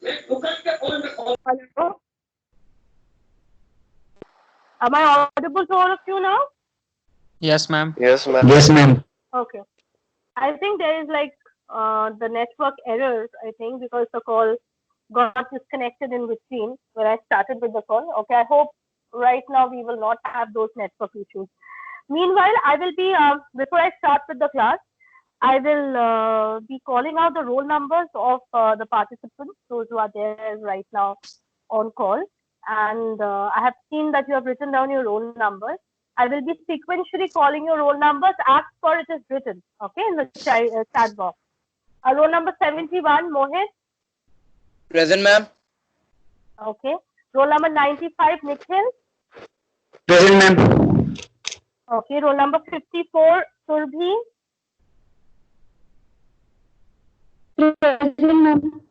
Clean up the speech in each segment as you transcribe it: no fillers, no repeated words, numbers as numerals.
Hello? Am I audible to all of you now? Yes, ma'am. Yes, ma'am. Yes, ma'am. Okay. I think there is like the network errors, I think, because the call got disconnected in between when I started with the call. Okay, I hope right now we will not have those network issues. Meanwhile, I will be, before I start with the class, I will be calling out the roll numbers of the participants, those who are there right now on call. And I have seen that you have written down your roll numbers. I will be sequentially calling your roll numbers as per it is written, okay, in the chat box. Roll number 71, Mohit. Present, ma'am. Okay. Roll number 95, Nikhil. Present, ma'am. Okay. Roll number 54, Surbhi. Present, ma'am.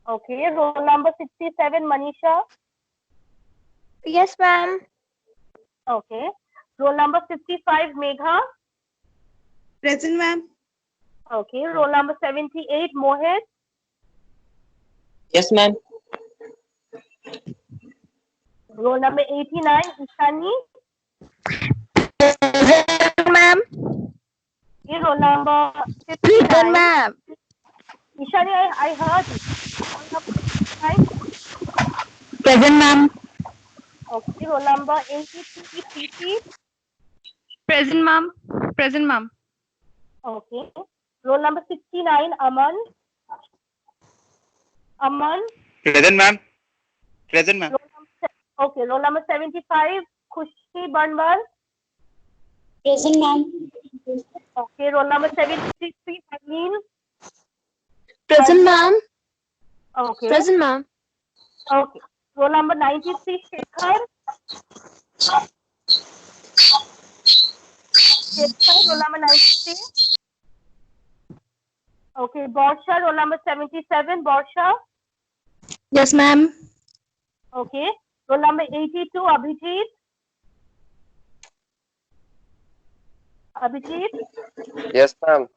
Okay. Roll number 67, Manisha. Yes, ma'am. Okay. Roll number 55, Megha. Present, ma'am. Okay. Roll number 78, Mohit. Yes, ma'am. Roll number 89, Ishani. Present, ma'am. Okay. Roll number Present, 59. ma'am. Ishani, I heard you. Roll number 59. Present, ma'am. Okay. Roll number 83, Preeti. Present, ma'am. Present, ma'am. Okay. Roll number 69, Aman. Aman. Present, ma'am. Present, ma'am. Okay. Roll number 75, Khushi Banwal. Present, ma'am. Okay. Roll number 73, Harleen. Present, ma'am. Okay. Present, ma'am. Okay. Roll number 93, Shekhar. Shekhar, roll number 93. Okay. Borsha, roll number 77, Borsha. Yes, ma'am. Okay. Roll number 82, Abhijit. Abhijit. Yes, ma'am.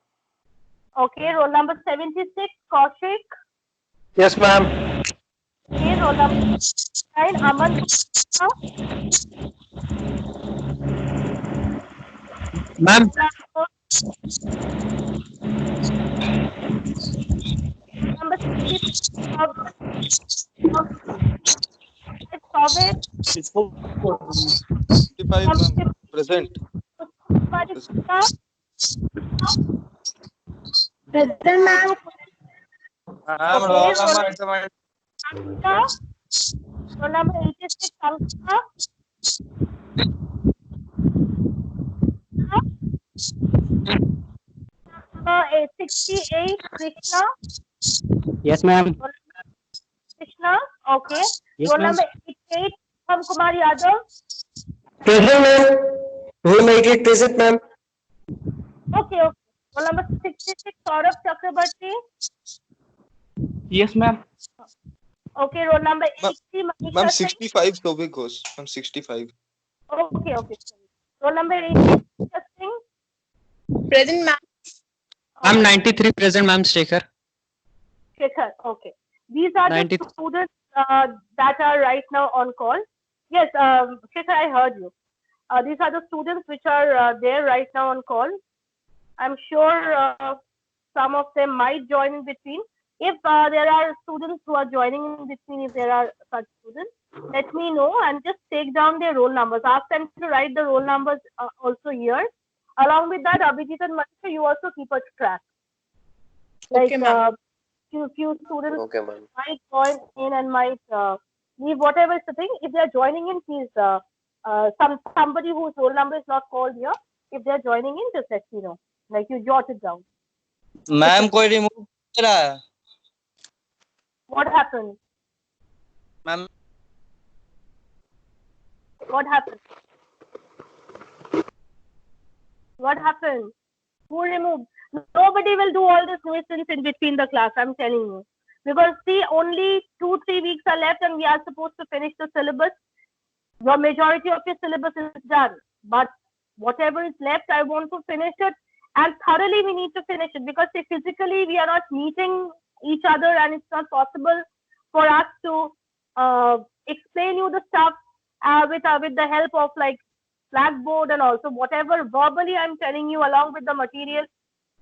Okay. Roll number 76, Kaushik. Yes, ma'am. Okay. Roll number 9, Aman. Ma'am. Number 66, Sovic. 55, ma'am. Present. Present, ma'am. Ma'am, Okay. roll number 7. Roll number 86, Ankita. 68, Krishna. Yes, ma'am. Krishna. Okay. Yes, Roll ma'am. number 88, Uttam Kumar Yadav. Present, ma'am. Roll 88 present, ma'am. Okay. Roll number 66, Saurabh Chakrabarti. Yes, ma'am. Okay. Roll number Ma'am, 80, Manisha Ma'am, Singh. 65 Sobi Ghosh. Ma'am, 65. Okay. Roll number 80, Manisha Singh. Present, ma'am. I'm 93 present, ma'am. Shekhar. Shekhar. Okay. These are the 90 students that are right now on call. Yes, Shekhar, I heard you. These are the students which are there right now on call. I'm sure some of them might join in between. If there are students who are joining in between, if there are such students, let me know and just take down their roll numbers. Ask them to write the roll numbers also here. Along with that, Abhijit and Manisha, you also keep a track. Okay, ma'am. Few students Okay, ma'am. might join in and might leave, whatever is the thing. If they are joining in, please, somebody whose roll number is not called here, if they are joining in, just let me know. Like you jot it down. Ma'am कोई remove कर रहा है What happened? Ma'am What happened? What happened? Who removed? Nobody will do all this nuisance in between the class, I'm telling you. Because see, only 2-3 weeks are left and we are supposed to finish the syllabus. Your majority of your syllabus is done. But whatever is left, I want to finish it. And thoroughly we need to finish it because see, physically we are not meeting each other and it's not possible for us to explain you the stuff with the help of like Blackboard and also whatever verbally I'm telling you along with the material.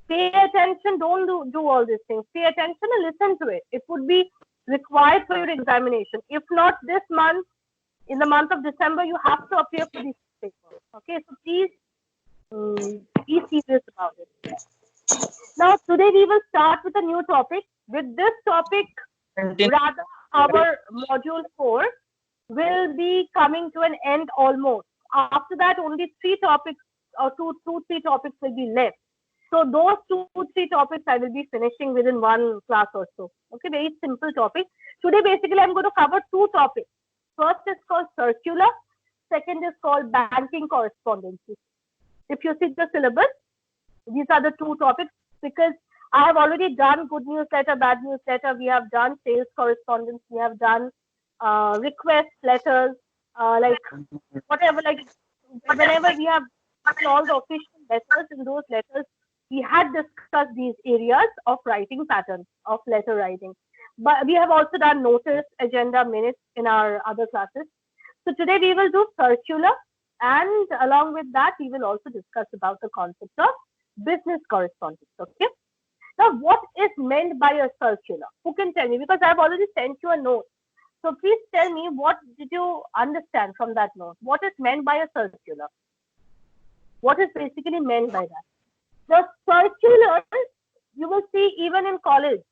Pay attention, don't do all these things. Pay attention and listen to it. It would be required for your examination. If not this month, in the month of December, you have to appear for this paper. Okay, so please be serious about it. Now, today we will start with a new topic. With this topic, rather, our module 4 will be coming to an end almost. After that, only 3 topics or 3 topics will be left. So those 2-3 topics I will be finishing within one class or so. Okay, very simple topic. Today, basically, I'm going to cover 2 topics. First is called circular. Second is called banking correspondency. If you see the syllabus, these are the 2 topics because I have already done good newsletter, bad newsletter. We have done sales correspondence. We have done request letters, like whatever, like whenever we have done all the official letters, in those letters, we had discussed these areas of writing patterns, of letter writing. But we have also done notice, agenda, minutes in our other classes. So today we will do circular, and along with that, we will also discuss about the concept of business correspondence. Okay. Now, what is meant by a circular? Who can tell me? Because I have already sent you a note. So please tell me, what did you understand from that note? What is meant by a circular? What is basically meant by that? The circular, you will see even in college,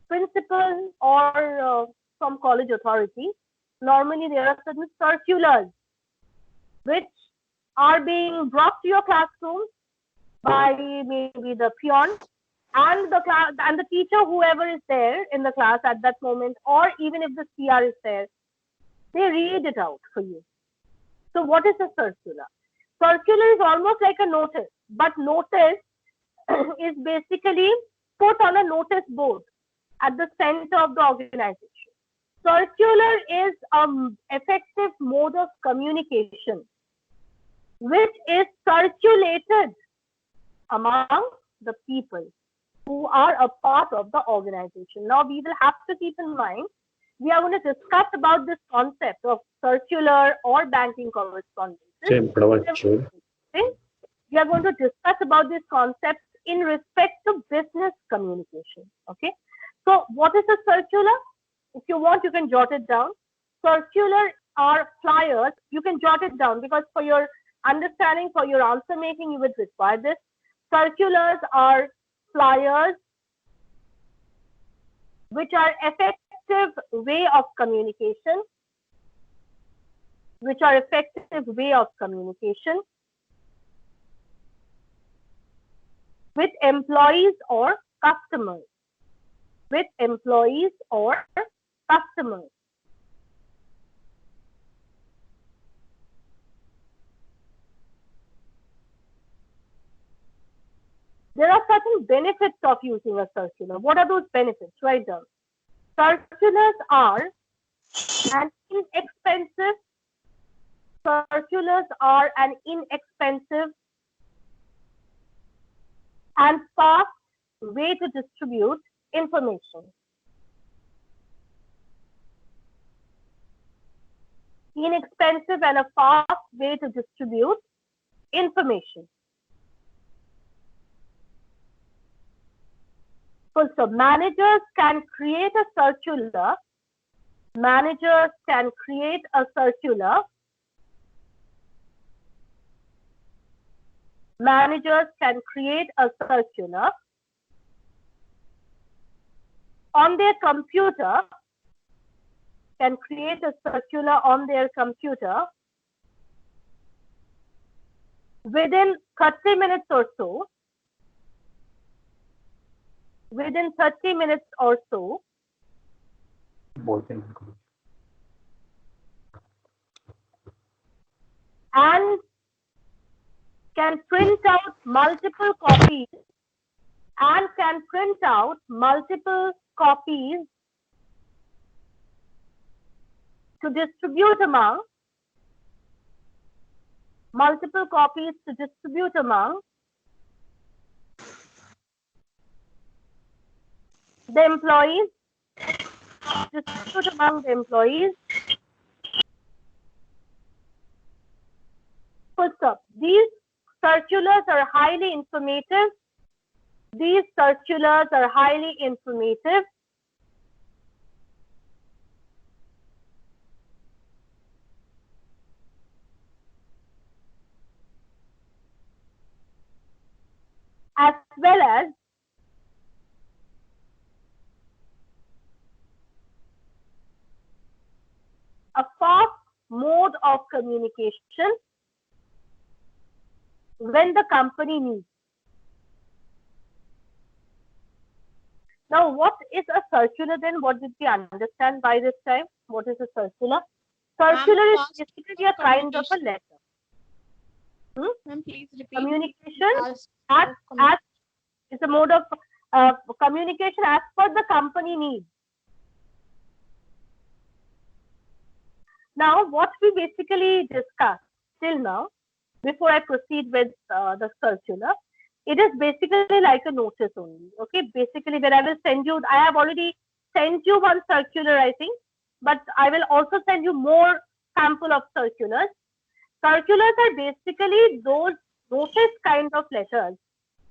principal or from college authority, normally there are certain circulars which are being brought to your classroom by maybe the peon and the class and the teacher, whoever is there in the class at that moment, or even if the CR is there, they read it out for you. So what is a circular? Circular is almost like a notice, but notice is basically put on a notice board at the center of the organization. Circular is an effective mode of communication which is circulated among the people who are a part of the organization. Now, we will have to keep in mind, we are going to discuss about this concept of circular or banking correspondence. We are going to discuss about this concept in respect to business communication. Okay. So, what is a circular? If you want, you can jot it down. Circular are flyers. You can jot it down because for your understanding, for your answer making, you would require this. Circulars are flyers which are effective way of communication, with employees or customers. There are certain benefits of using a circular. What are those benefits? Write down. Circulars are an inexpensive and fast way to distribute information. Inexpensive and a fast way to distribute information. So managers can create a circular. On their computer, within 30 minutes or so, and can print out multiple copies to distribute among the employees distribute among the employees. Full stop. These circulars are highly informative. These circulars are highly informative. As well as a fast mode of communication when the company needs. Now, what is a circular then? What did we understand by this time? What is a circular? Circular is fast basically a kind of a letter. Ma'am, please repeat. Communication As is a mode of communication as per the company needs. Now, what we basically discussed till now, before I proceed with the circular, it is basically like a notice only. Okay, basically where I will send you, I have already sent you one circular, I think, but I will also send you more sample of circulars. Circulars are basically those notice kind of letters,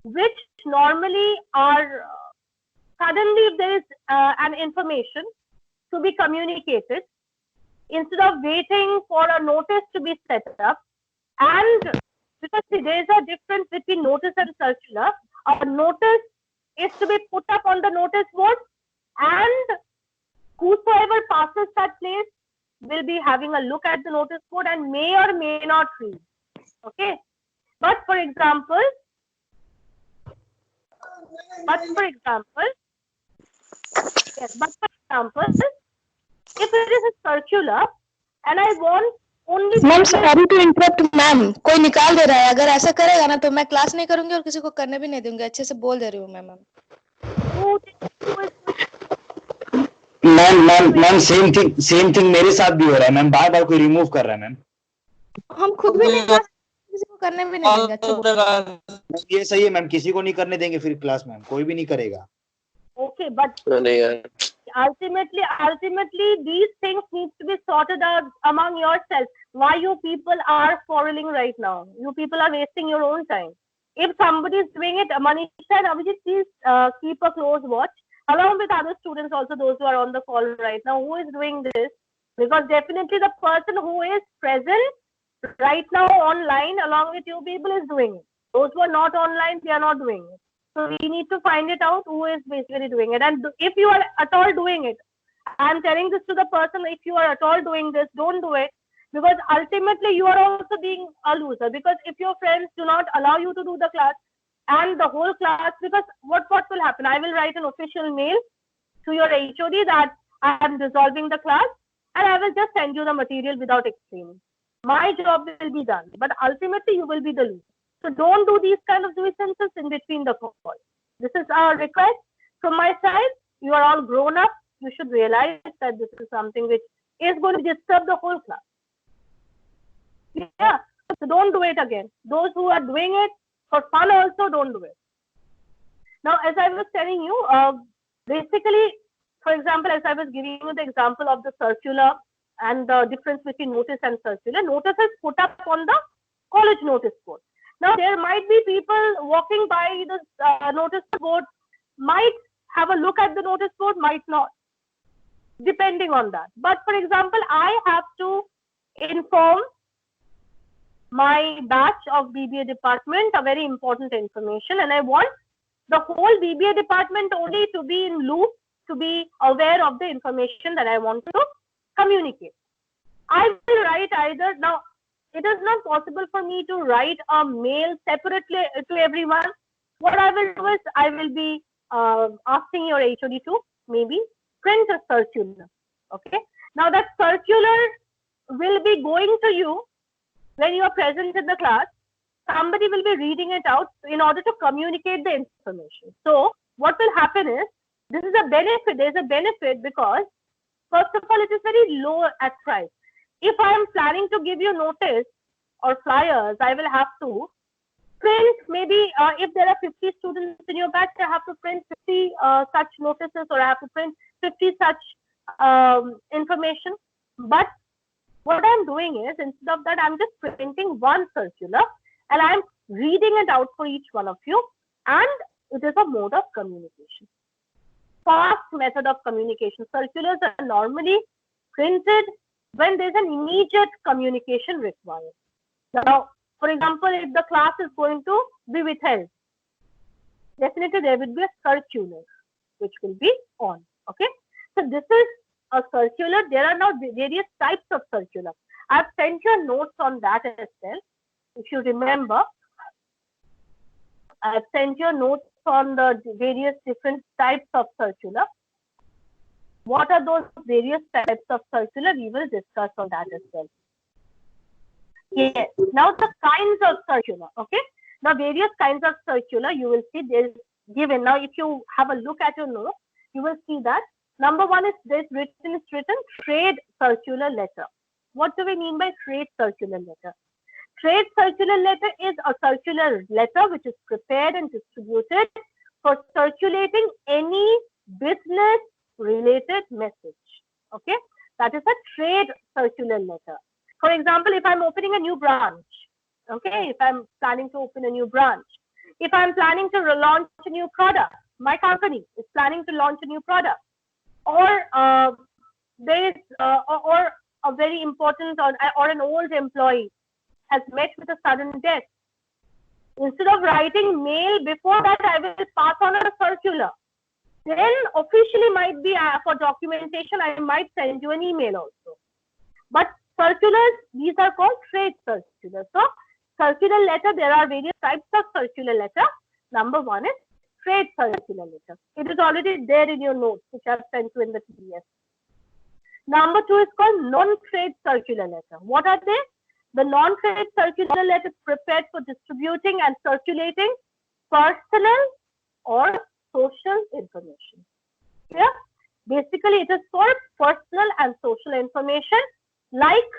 which normally are suddenly if there is an information to be communicated, instead of waiting for a notice to be set up, and because see, there is a difference between notice and circular. A notice is to be put up on the notice board, and whosoever passes that place will be having a look at the notice board and may or may not read. Okay, but for example, if it is a circular and I want only ma'am sorry to interrupt ma'am, कोई निकाल दे रहा है, अगर ऐसा करेगा ना तो मैं क्लास नहीं करूंगी और किसी को करने भी नहीं दूंगी, अच्छे से बोल दे रही हूँ मैम। मैम सेम थिंग मेरे साथ भी हो रहा है मैम, बार बार कोई रिमूव कर रहा है मैम। हम खुद भी नहीं क्लास किसी को करने भी नहीं देंगे, अच्छे से। ये सही है मैम, किसी को नहीं करने देंगे फिर क्लास मैम, कोई भी नहीं करेगा। Okay, but ultimately these things need to be sorted out among yourselves. Why you people are quarreling right now? You people are wasting your own time. If somebody is doing it, Manisha and Abhijit, please keep a close watch along with other students also, those who are on the call right now, who is doing this, because definitely the person who is present right now online along with you people is doing it. Those who are not online, they are not doing it. So we need to find it out who is basically doing it. And if you are at all doing it, I'm telling this to the person, if you are at all doing this, don't do it, because ultimately you are also being a loser. Because if your friends do not allow you to do the class and the whole class, because what will happen? I will write an official mail to your HOD that I am dissolving the class and I will just send you the material without explaining. My job will be done, but ultimately you will be the loser. So don't do these kind of nuisances in between the call. This is our request from my side. You are all grown up. You should realize that this is something which is going to disturb the whole class. Yeah. So don't do it again. Those who are doing it for fun also, don't do it. Now, as I was telling you, basically, for example, as I was giving you the example of the circular and the difference between notice and circular, notice is put up on the college notice board. Now, there might be people walking by the notice board, might have a look at the notice board, might not, depending on that. But for example, I have to inform my batch of BBA department a very important information, and I want the whole BBA department only to be in loop, to be aware of the information that I want to communicate. I will write either, now it is not possible for me to write a mail separately to everyone. What I will do is I will be asking your HOD to maybe print a circular. Okay. Now that circular will be going to you when you are present in the class. Somebody will be reading it out in order to communicate the information. So what will happen is, this is a benefit. There is a benefit because first of all, it is very low at price. If I am planning to give you notice or flyers, I will have to print maybe if there are 50 students in your batch, I have to print 50 such notices, or I have to print 50 such information. But what I'm doing is, instead of that, I'm just printing one circular and I'm reading it out for each one of you, and it is a mode of communication. Fast method of communication. Circulars are normally printed when there's an immediate communication required. Now, for example, if the class is going to be withheld, definitely there will be a circular which will be on. Okay, so this is a circular. There are now various types of circular. I've sent you notes on that as well. If you remember, I've sent you notes on the various different types of circular. What are those various types of circular? We will discuss on that as well. Yes. Now the kinds of circular. Okay. Now various kinds of circular, you will see there is given. Now if you have a look at your notes, you will see that number one is this written trade circular letter. What do we mean by trade circular letter? Trade circular letter is a circular letter which is prepared and distributed for circulating any business related message. Okay, that is a trade circular letter. For example, if I'm opening a new branch, okay, if I'm planning to open a new branch, if I'm planning to launch a new product, my company is planning to launch a new product, or there is or a very important or an old employee has met with a sudden death. Instead of writing mail before that, I will pass on a circular. Then officially might be for documentation, I might send you an email also. But circulars, these are called trade circulars. So circular letter, there are various types of circular letter. Number one is trade circular letter. It is already there in your notes, which I have sent you in the PDF. Number two is called non-trade circular letter. What are they? The non-trade circular letter is prepared for distributing and circulating personal or social information. Yeah, basically it is for personal and social information. Like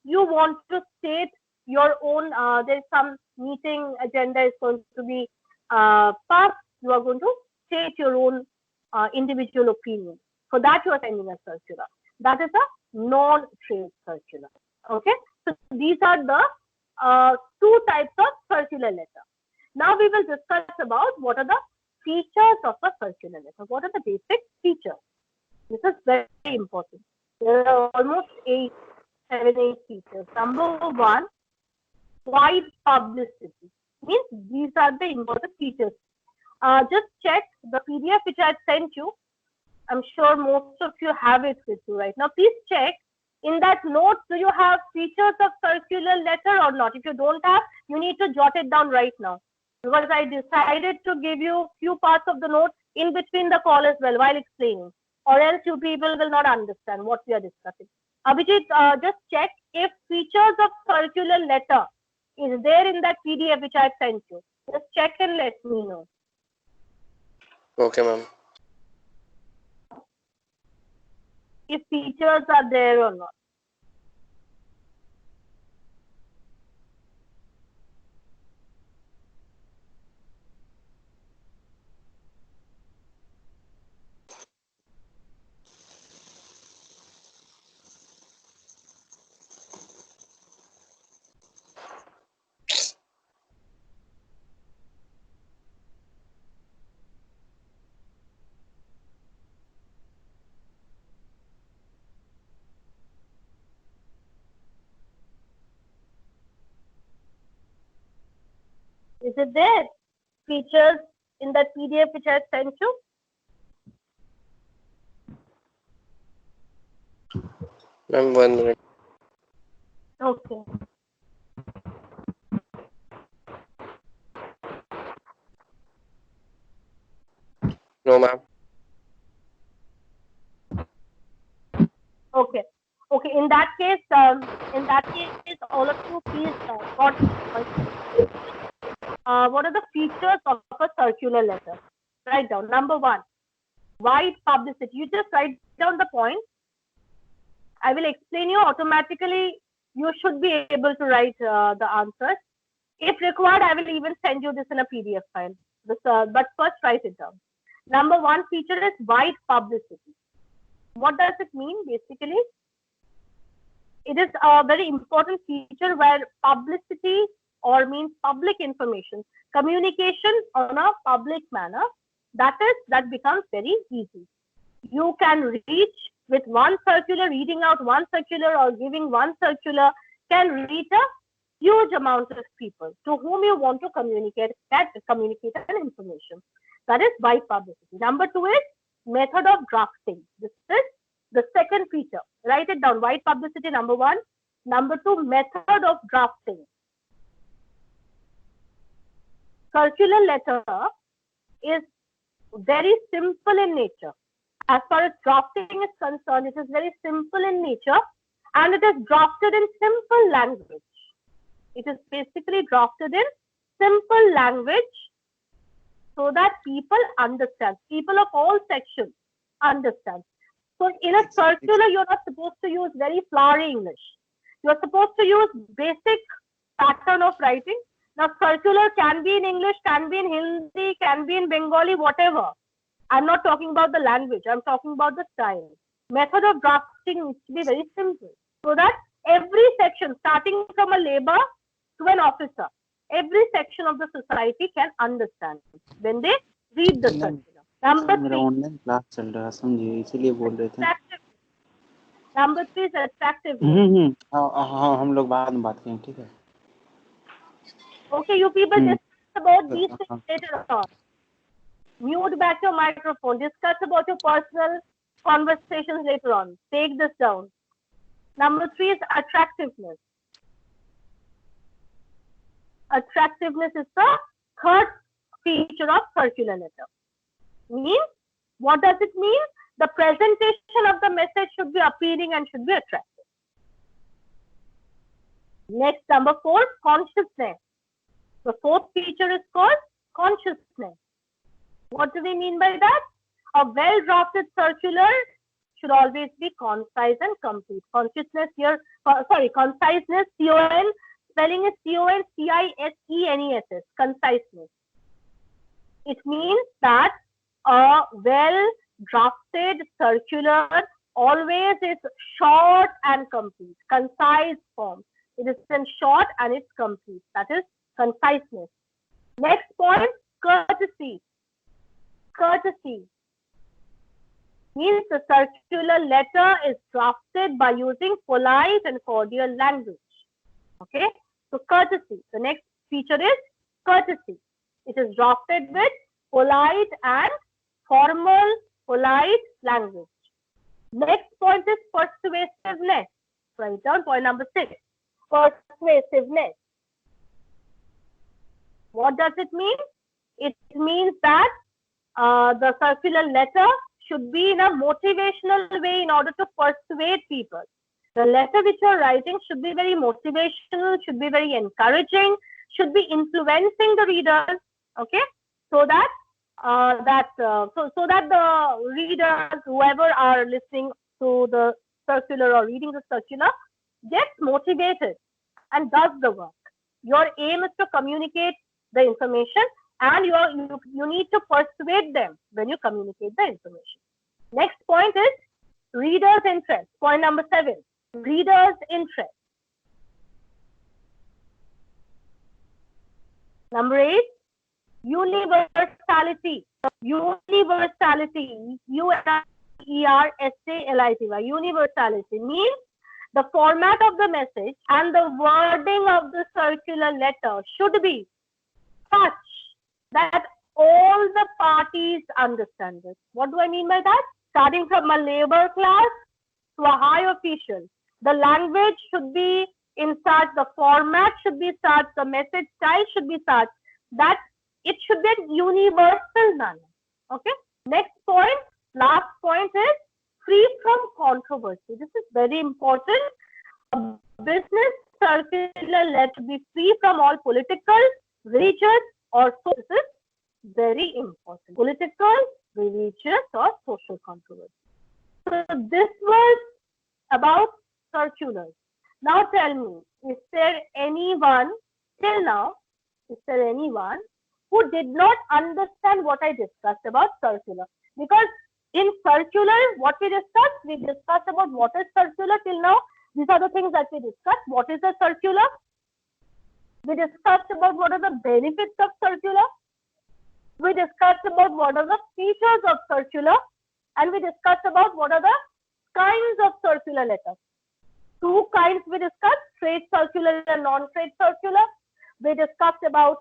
you want to state your own. There is some meeting agenda is going to be passed. You are going to state your own individual opinion. For that, you are sending a circular. That is a non-trade circular. Okay, so these are the two types of circular letter. Now we will discuss about what are the features of a circular letter. What are the basic features? This is very important. There are almost 8 features. Number one, wide publicity. Means these are the important features. Just check the PDF which I sent you. I'm sure most of you have it with you right now. Please check in that note, do you have features of circular letter or not? If you don't have, you need to jot it down right now. Because I decided to give you few parts of the note in between the call as well while explaining. Or else you people will not understand what we are discussing. Abhijit, just check if features of circular letter is there in that PDF which I sent you. Just check and let me know. Okay, ma'am. If features are there or not. Is it there? Features in that PDF which I sent you? Ma'am, 1 minute. Okay. No, ma'am. Okay. Okay. In that case, all of you please what are the features of a circular letter? Write down. Number one, wide publicity. You just write down the point. I will explain you automatically. You should be able to write the answers. If required, I will even send you this in a PDF file. But first, write it down. Number one feature is wide publicity. What does it mean? Basically, it is a very important feature where publicity or means public information, communication on a public manner, that becomes very easy. You can reach with one circular, reading out one circular or giving one circular can reach a huge amount of people to whom you want to communicate an information. That is by publicity. Number 2 is method of drafting. This is the second feature. Write it down. Wide publicity, number 1. Number 2, method of drafting. Circular letter is very simple in nature. As far as drafting is concerned, it is very simple in nature and it is drafted in simple language. It is basically drafted in simple language so that people understand. People of all sections understand. So in a circular, you're not supposed to use very flowery English. You're supposed to use basic pattern of writing. Now, circular can be in English, can be in Hindi, can be in Bengali, whatever. I'm not talking about the language. I'm talking about the style. Method of drafting needs to be very simple so that every section, starting from a labor to an officer, every section of the society can understand when they read the circular. Number 3. Online class चल रहा समझिए इसीलिए बोल रहे थे. Number 3 is attractiveness. हाँ हम लोग बाद में बात करेंगे ठीक है. Okay, you people discuss about these things later on. Mute back your microphone. Discuss about your personal conversations later on. Take this down. Number 3 is attractiveness. Attractiveness is the third feature of circular letter. Means, what does it mean? The presentation of the message should be appealing and should be attractive. Next, number 4, consciousness. The fourth feature is called consciousness. What do we mean by that? A well-drafted circular should always be concise and complete. Consciousness here, conciseness, C-O-N, spelling is C-O-N-C-I-S-E-N-E-S-S, conciseness. It means that a well-drafted circular always is short and complete, concise form. It is in short and it's complete. That is conciseness. Next point, courtesy. Courtesy means the circular letter is drafted by using polite and cordial language. Okay, so courtesy. The next feature is courtesy. It is drafted with polite and formal, polite language. Next point is persuasiveness. Write down point number 6. Persuasiveness. What does it mean? It means that the circular letter should be in a motivational way in order to persuade people. The letter which you are writing should be very motivational, should be very encouraging, should be influencing the readers, okay, so that so that the readers, whoever are listening to the circular or reading the circular, gets motivated and does the work. Your aim is to communicate the information, and you need to persuade them when you communicate the information. Next point is reader's interest. Point number 7. Reader's interest. Number 8. Universality. Universality. U-N-I-E-R-S-A-L-I-T-Y. Universality means the format of the message and the wording of the circular letter should be such that all the parties understand this. What do I mean by that? Starting from a labor class to a high official, the language should be in such, the format should be such, the message style should be such that it should be a universal manner. Okay. Next point, last point is free from controversy. This is very important. A business circular letter be free from all political, religious, or social. This is very important. Political, religious, or social controversy. So this was about circulars. Now tell me, is there anyone till now? Is there anyone who did not understand what I discussed about circular? Because In circular, what we discussed about what is circular till now. These are the things that we discussed. What is a circular? We discussed about what are the benefits of circular. We discussed about what are the features of circular. And we discussed about what are the kinds of circular letters. Two kinds we discussed, straight circular and non-straight circular. We discussed about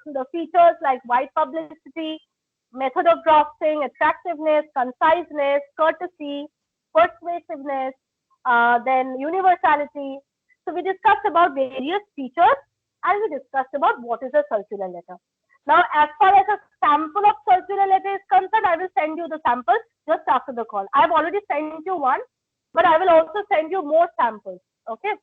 the features like wide publicity, method of drafting, attractiveness, conciseness, courtesy, persuasiveness, then universality. So we discussed about various features and we discussed about what is a circular letter. Now, as far as a sample of circular letter is concerned, I will send you the samples just after the call. I've already sent you one, but I will also send you more samples. Okay.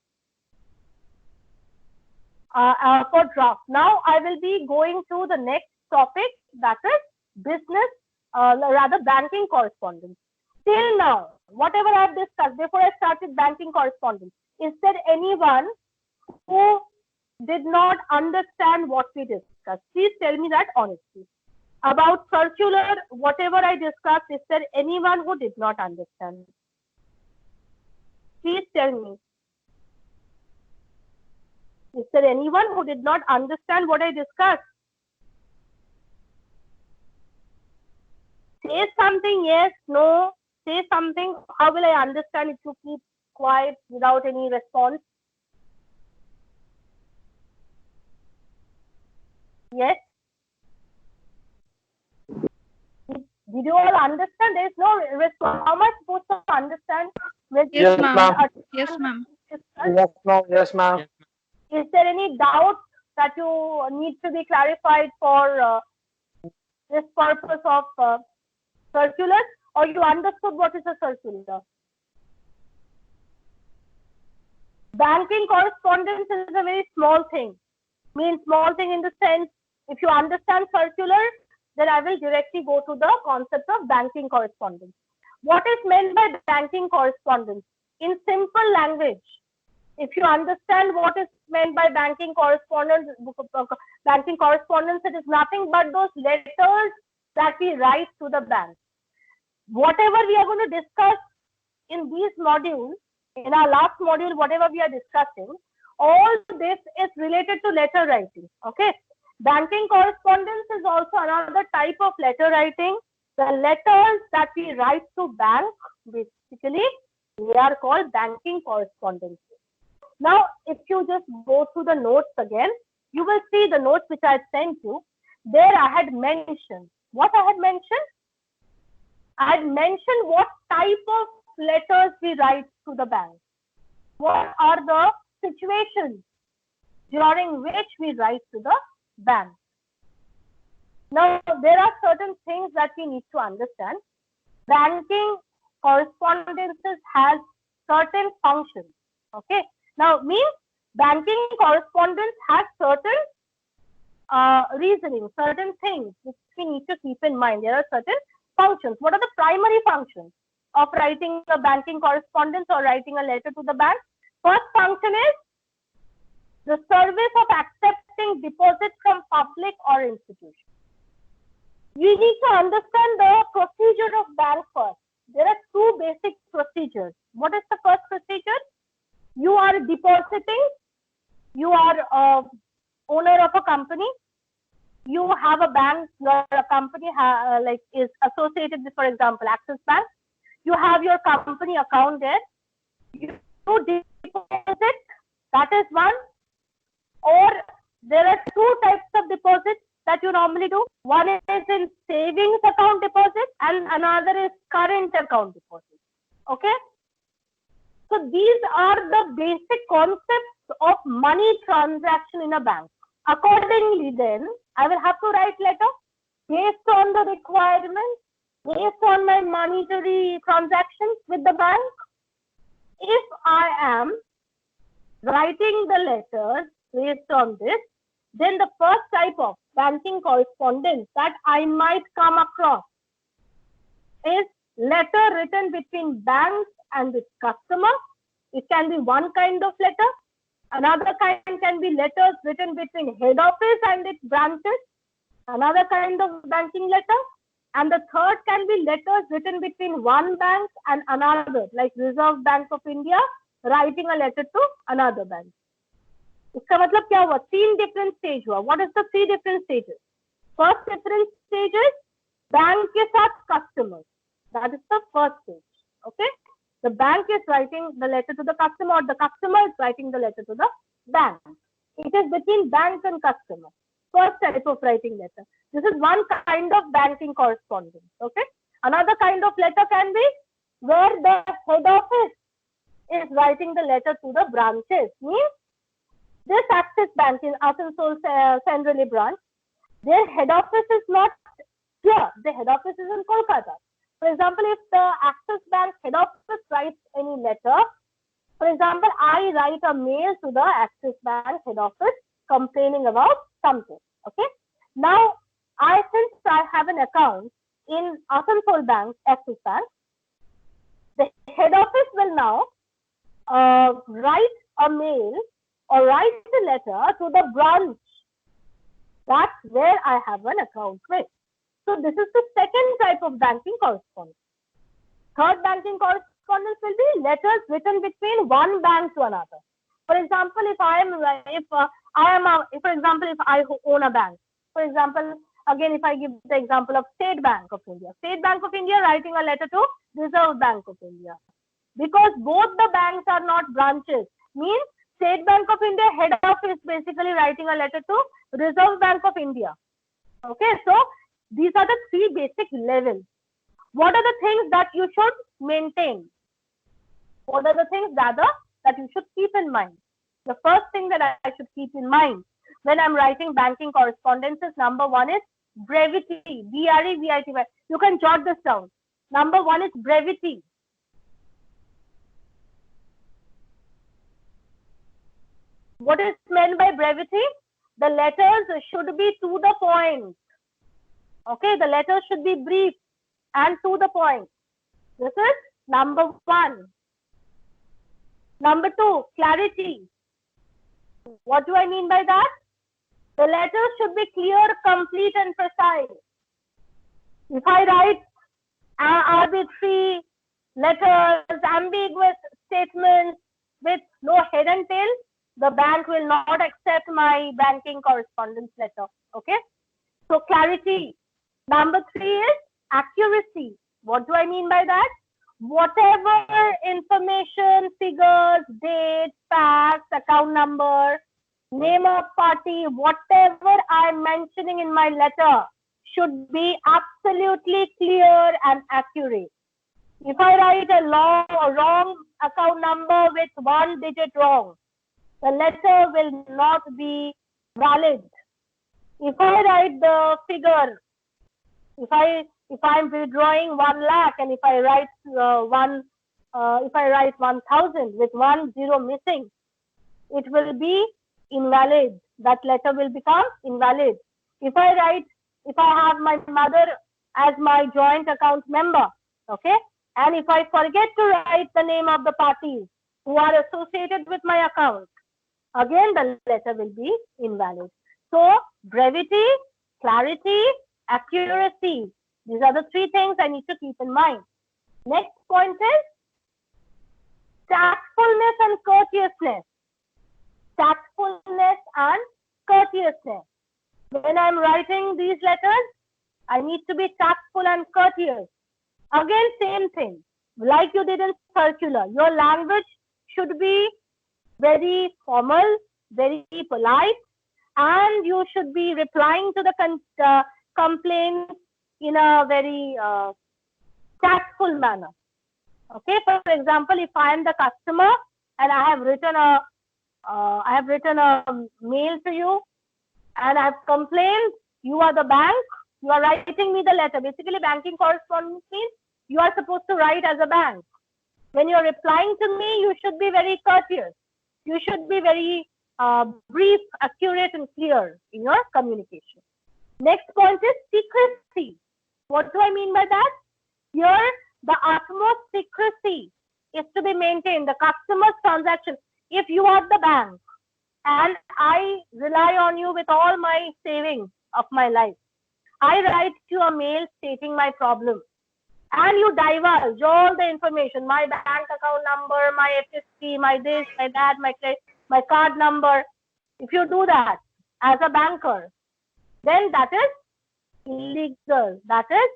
For draft. Now, I will be going to the next topic, that is business, rather banking correspondence. Till now, whatever I have discussed, before I started banking correspondence, is there anyone who did not understand what we discussed? Please tell me that honestly. About circular, whatever I discussed, is there anyone who did not understand? Please tell me. Is there anyone who did not understand what I discussed? Say something, yes, no. Say something. How will I understand if you keep quiet without any response? Yes? Did you all understand? There is no response. How am I supposed to understand? Yes, ma'am. Yes, ma'am. Yes, ma'am. Yes, ma'am. Is there any doubt that you need to be clarified for this purpose of circular, or you understood what is a circular? Banking correspondence is a very small thing. Means small thing in the sense, if you understand circular, then I will directly go to the concept of banking correspondence. What is meant by banking correspondence? In simple language, if you understand what is meant by banking correspondence, it is nothing but those letters that we write to the bank. Whatever we are going to discuss in these modules, in our last module, whatever we are discussing, all this is related to letter writing. Okay. Banking correspondence is also another type of letter writing. The letters that we write to bank, basically, they are called banking correspondence. Now, if you just go through the notes again, you will see the notes which I had sent you. There I had mentioned. What I had mentioned? I had mentioned what type of letters we write to the bank. What are the situations during which we write to the bank? Now, there are certain things that we need to understand. Banking correspondences has certain functions. Okay. Now, means banking correspondence has certain reasoning, certain things which we need to keep in mind. There are certain functions. What are the primary functions of writing a banking correspondence or writing a letter to the bank? First function is the service of accepting deposits from public or institution. You need to understand the procedure of bank first. There are two basic procedures. What is the first procedure? You are depositing. You are owner of a company. You have a bank. Your company is associated with, for example, Axis Bank. You have your company account there. You deposit. That is one. Or there are two types of deposits that you normally do. One is in savings account deposit and another is current account deposit. Okay. So these are the basic concepts of money transaction in a bank. Accordingly then, I will have to write letter based on the requirements, based on my monetary transactions with the bank. If I am writing the letters based on this, then the first type of banking correspondence that I might come across is letter written between banks and its customer. It can be one kind of letter. Another kind can be letters written between head office and its branches. Another kind of banking letter. And the third can be letters written between one bank and another, like Reserve Bank of India writing a letter to another bank. इसका मतलब क्या हुआ? 3 different stage हुआ. What is the 3 different stages? First different stage is bank के साथ customers. That is the first stage. Okay? The bank is writing the letter to the customer, or the customer is writing the letter to the bank. It is between bank and customer. First type of writing letter. This is one kind of banking correspondence. Okay. Another kind of letter can be where the head office is writing the letter to the branches. Means this Axis Bank in Asansol Centrally branch, their head office is not here. The head office is in Kolkata. For example, if the Axis Bank head office writes any letter, for example, I write a mail to the Axis Bank head office complaining about something. Okay. Now, since I have an account in Asansol Bank, Axis Bank, the head office will now write a mail or write a letter to the branch. That's where I have an account with. So this is the second type of banking correspondence. Third banking correspondence will be letters written between one bank to another. For example, if I own a bank, for example, again, if I give the example of State Bank of India, State Bank of India writing a letter to Reserve Bank of India, because both the banks are not branches, means State Bank of India head office basically writing a letter to Reserve Bank of India. Okay, so these are the 3 basic levels. What are the things that you should maintain? What are the things that you should keep in mind? The first thing that I should keep in mind when I'm writing banking correspondences, number 1 is brevity. B-R-E-V-I-T-Y. You can jot this down. Number 1 is brevity. What is meant by brevity? The letters should be to the point. Okay, the letters should be brief and to the point. This is number 1. Number 2, clarity. What do I mean by that? The letters should be clear, complete, and precise. If I write arbitrary letters, ambiguous statements with no head and tail, the bank will not accept my banking correspondence letter. Okay? So clarity. Number 3 is accuracy. What do I mean by that? Whatever information, figures, dates, facts, account number, name of party, whatever I'm mentioning in my letter should be absolutely clear and accurate. If I write a wrong account number with 1 digit wrong, the letter will not be valid. If I write the figure, if I'm withdrawing 1 lakh and if I write 1,000 with 1 zero missing, it will be invalid. That letter will become invalid. If I have my mother as my joint account member, okay, and if I forget to write the name of the parties who are associated with my account, again the letter will be invalid. So brevity, clarity, accuracy. These are the 3 things I need to keep in mind. Next point is tactfulness and courteousness. Tactfulness and courteousness. When I'm writing these letters, I need to be tactful and courteous. Again, same thing. Like you did in circular, your language should be very formal, very polite, and you should be replying to the complaints in a very tactful manner. Okay, for example, if I am the customer and I have written a mail to you and I have complained, you are the bank, you are writing me the letter. Basically, banking correspondence means you are supposed to write as a bank. When you are replying to me, you should be very courteous. You should be very brief, accurate, and clear in your communication. Next point is secrecy. What do I mean by that? Here, the utmost secrecy is to be maintained. The customer's transaction. If you are the bank and I rely on you with all my savings of my life, I write you a mail stating my problem, and you divulge all the information, my bank account number, my FSP, my this, my that, my card number. If you do that as a banker, then that is illegal. That is,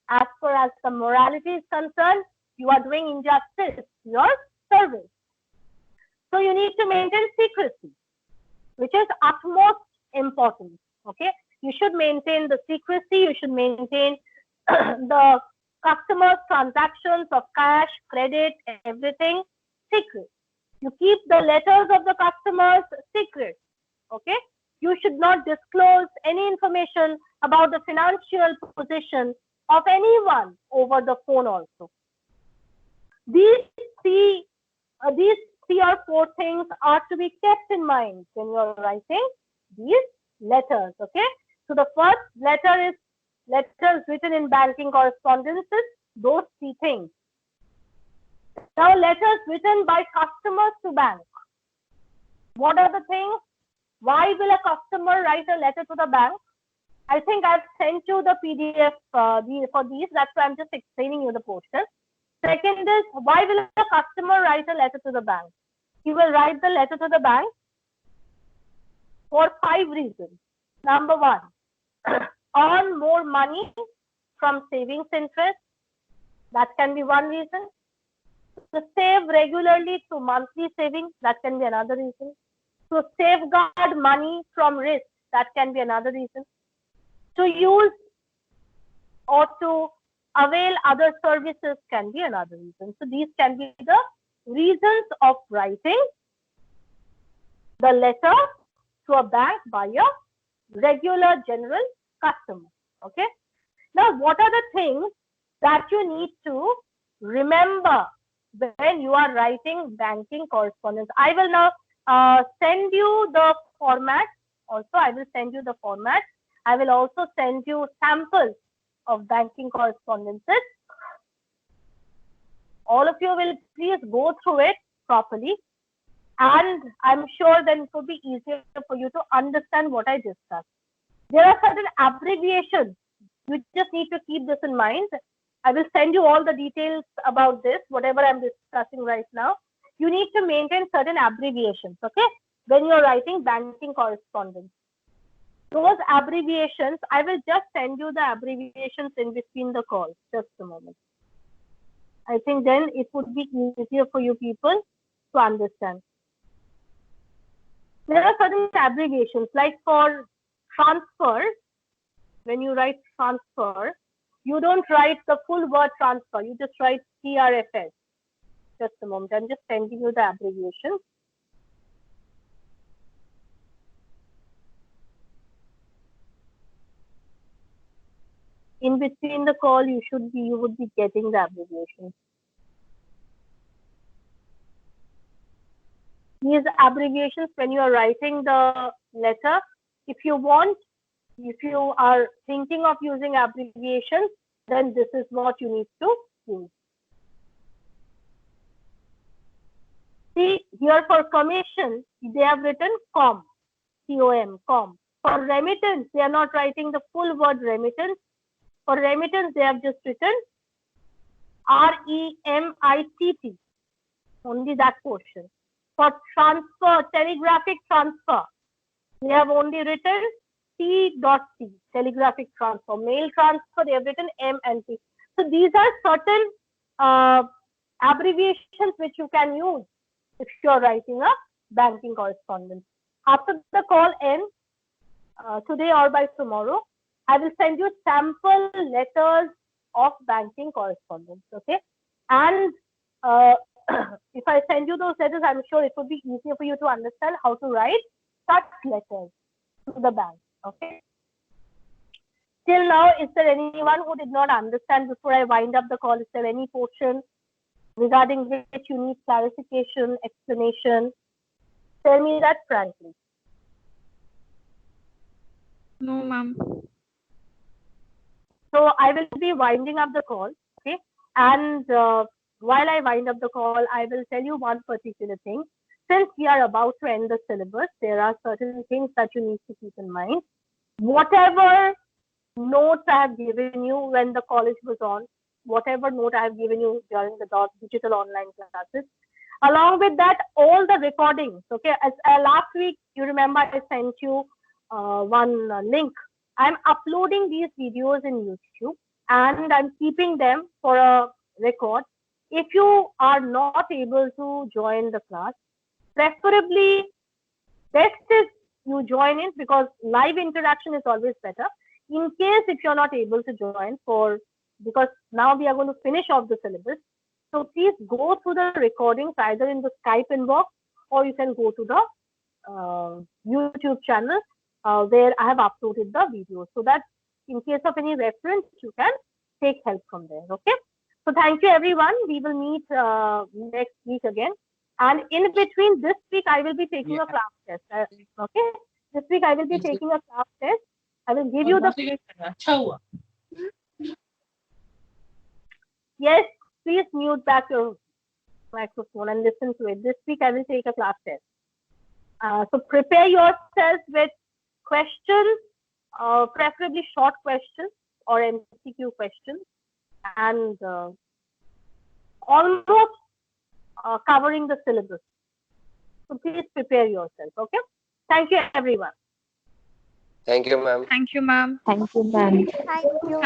as far as the morality is concerned, you are doing injustice to your service. So you need to maintain secrecy, which is utmost important. Okay, you should maintain the secrecy. You should maintain the customers' transactions of cash, credit, everything secret. You keep the letters of the customers secret. Okay, you should not disclose any information about the financial position of anyone over the phone also. These three or four things are to be kept in mind when you are writing these letters. Okay, so the first letter is letters written in banking correspondences, those three things. Now, letters written by customers to bank. What are the things? Why will a customer write a letter to the bank? I think I've sent you the PDF for these. That's why I'm just explaining you the portion. Second is, why will a customer write a letter to the bank? He will write the letter to the bank for 5 reasons. Number 1, earn more money from savings interest. That can be one reason. To save regularly through monthly savings. That can be another reason. To safeguard money from risk. That can be another reason. To use or to avail other services can be another reason. So these can be the reasons of writing the letter to a bank by a regular general customer. Okay. Now, what are the things that you need to remember when you are writing banking correspondence? I will now send you the format. Also, I will send you the format. I will also send you samples of banking correspondences. All of you will please go through it properly, and I'm sure then it will be easier for you to understand what I discussed. There are certain abbreviations. You just need to keep this in mind. I will send you all the details about this, whatever I'm discussing right now. You need to maintain certain abbreviations, okay, when you're writing banking correspondence. Those abbreviations, I will just send you the abbreviations in between the calls. Just a moment. I think then it would be easier for you people to understand. There are certain abbreviations, like for transfer. When you write transfer, you don't write the full word transfer. You just write TRFS. Just a moment. I'm just sending you the abbreviation. In between the call, you would be getting the abbreviation. These abbreviations, when you are writing the letter, if you are thinking of using abbreviations, then this is what you need to use. See, here for commission, they have written COM, C-O-M, COM. For remittance, they are not writing the full word remittance. For remittance, they have just written R-E-M-I-T-T, only that portion. For transfer, telegraphic transfer, they have only written T.T, telegraphic transfer. Mail transfer, they have written M and T. So these are certain abbreviations which you can use if you are writing a banking correspondence. After the call ends, today or by tomorrow, I will send you sample letters of banking correspondence. Okay, and if I send you those letters, I'm sure it would be easier for you to understand how to write such letters to the bank. Okay. Till now, is there anyone who did not understand before I wind up the call? Is there any portion regarding which you need clarification, explanation? Tell me that frankly. No, ma'am. So I will be winding up the call. Okay. And while I wind up the call, I will tell you one particular thing. Since we are about to end the syllabus, there are certain things that you need to keep in mind. Whatever notes I have given you when the college was on, whatever note I have given you during the digital online classes. Along with that, all the recordings. Okay, as last week you remember I sent you one link. I'm uploading these videos in YouTube and I'm keeping them for a record. If you are not able to join the class, preferably best is you join in, because live interaction is always better. In case if you're not able to join, because now we are going to finish off the syllabus, so please go through the recordings either in the Skype inbox, or you can go to the YouTube channel where I have uploaded the videos, so that in case of any reference, you can take help from there. Okay. So thank you, everyone. We will meet next week again. And in between this week, I will be taking a class test. Okay. This week, I will be taking a class test. I will give you the. Yes, please mute back your microphone and listen to it. This week, I will take a class test. So prepare yourself with questions, preferably short questions or MCQ questions, and almost covering the syllabus. So please prepare yourself. Okay. Thank you, everyone. Thank you, ma'am. Thank you, ma'am. Thank you, ma'am. Thank you.